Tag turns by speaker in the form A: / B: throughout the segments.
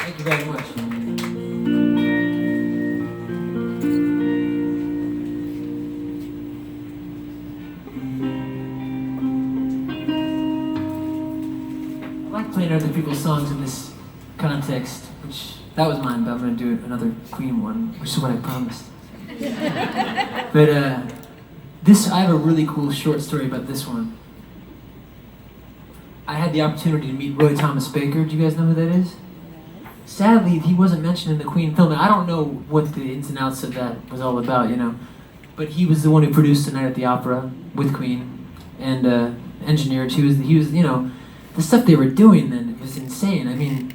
A: Thank you very much. I like playing other people's songs in this context, which that was mine, but I'm going to do another Queen one, which is what I promised. But I have a really cool short story about this one. I had the opportunity to meet Roy Thomas Baker. Do you guys know who that is? Sadly, he wasn't mentioned in the Queen film, and I don't know what the ins and outs of that was all about, But he was the one who produced The Night at the Opera with Queen and engineered. He was, the stuff they were doing then was insane. I mean,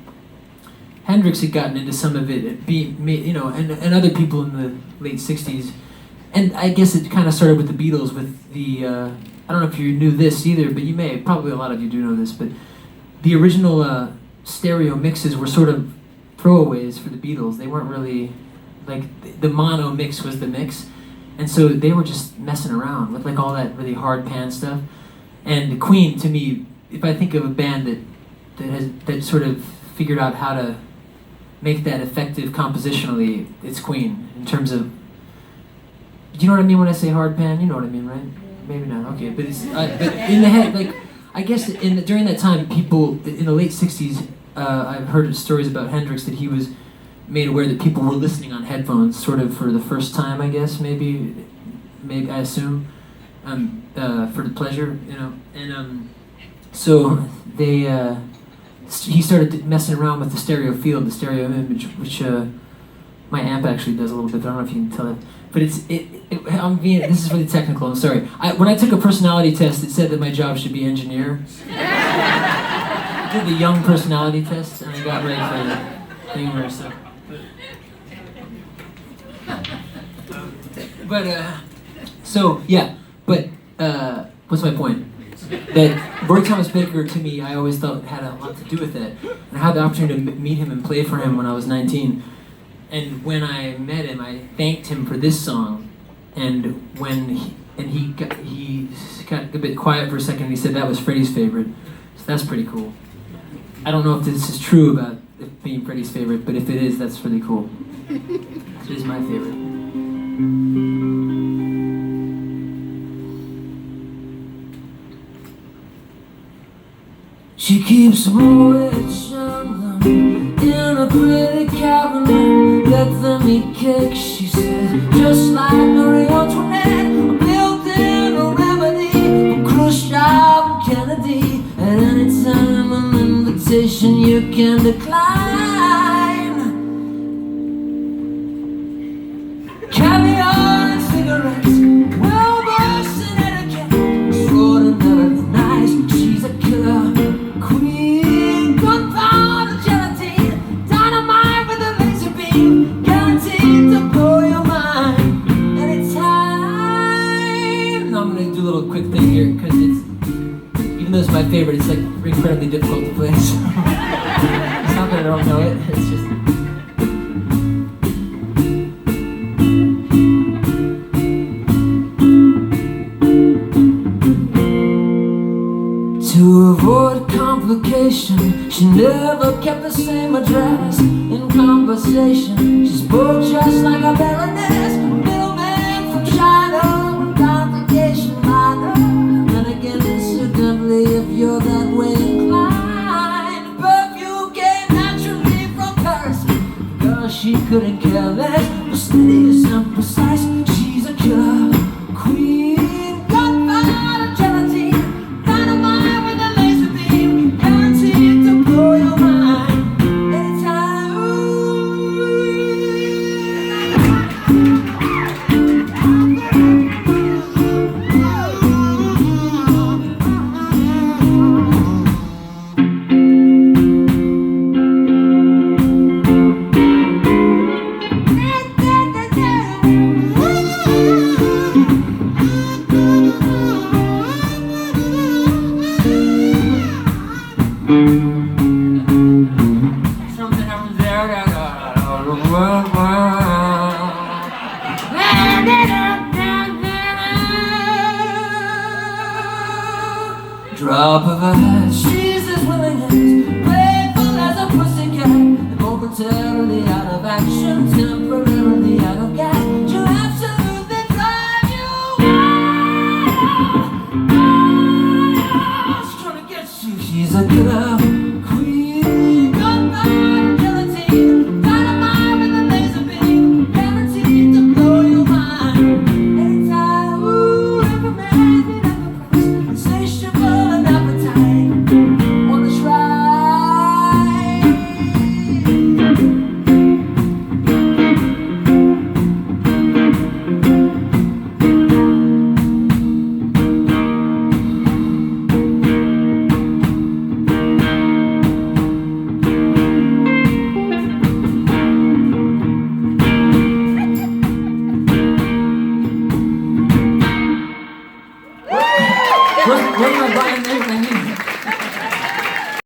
A: Hendrix had gotten into some of it, and other people in the late '60s, and I guess it kind of started with the Beatles with the. I don't know if you knew this either, but you may. Probably a lot of you do know this, but the original stereo mixes were sort of throwaways for the Beatles. They weren't really like the mono mix was the mix, and so they were just messing around with like all that really hard pan stuff. And Queen, to me, if I think of a band that sort of figured out how to make that effective compositionally, it's Queen. In terms of, do you know what I mean when I say hard pan? You know what I mean, right? Maybe not. Okay, but it's but in the head, like I guess during that time, people in the late '60s, I've heard stories about Hendrix that he was made aware that people were listening on headphones, sort of for the first time. I guess maybe I assume, for the pleasure, and so they. He started messing around with the stereo field, the stereo image, which my amp actually does a little bit. But I don't know if you can tell it. But this is really technical. I'm sorry. When I took a personality test, it said that my job should be engineer. I did the young personality test, and I got ready for the thing where so. What's my point? That Roy Thomas Baker, to me, I always thought had a lot to do with it. And I had the opportunity to meet him and play for him when I was 19. And when I met him, I thanked him for this song. And he got a bit quiet for a second, and he said that was Freddie's favorite. So that's pretty cool. I don't know if this is true about it being Freddie's favorite, but if it is, that's really cool. It is my favorite. She keeps rich on them in a pretty cabinet. Let them eat cake, she says, just like Marie Antoinette. Built-in a remedy for Khrushchev and Kennedy. At any time an invitation you can decline. Caviar and cigarettes, well-versed in etiquette, extraordinarily nice. She's a killer. Queen, gunpowder, gelatine, dynamite with a laser beam, guaranteed to blow your mind anytime. Now I'm gonna do a little quick thing here because even though it's my favorite, it's like incredibly difficult to play. So it's not that I don't know it. It's just. To avoid complication, she never kept the same address. In conversation, she spoke just like a baroness. A middleman from China, with complication minor. And again, incidentally, if you're that way inclined, perfume came naturally from Paris. Girl, she couldn't care less, fastidious and precise. She's a killer queen. Drop of a hat, she's as willing as playful as a pussycat. The moment momentarily out of action, temporarily out of gas. She'll absolutely drive you wild. She's trying to get you. She's a killer.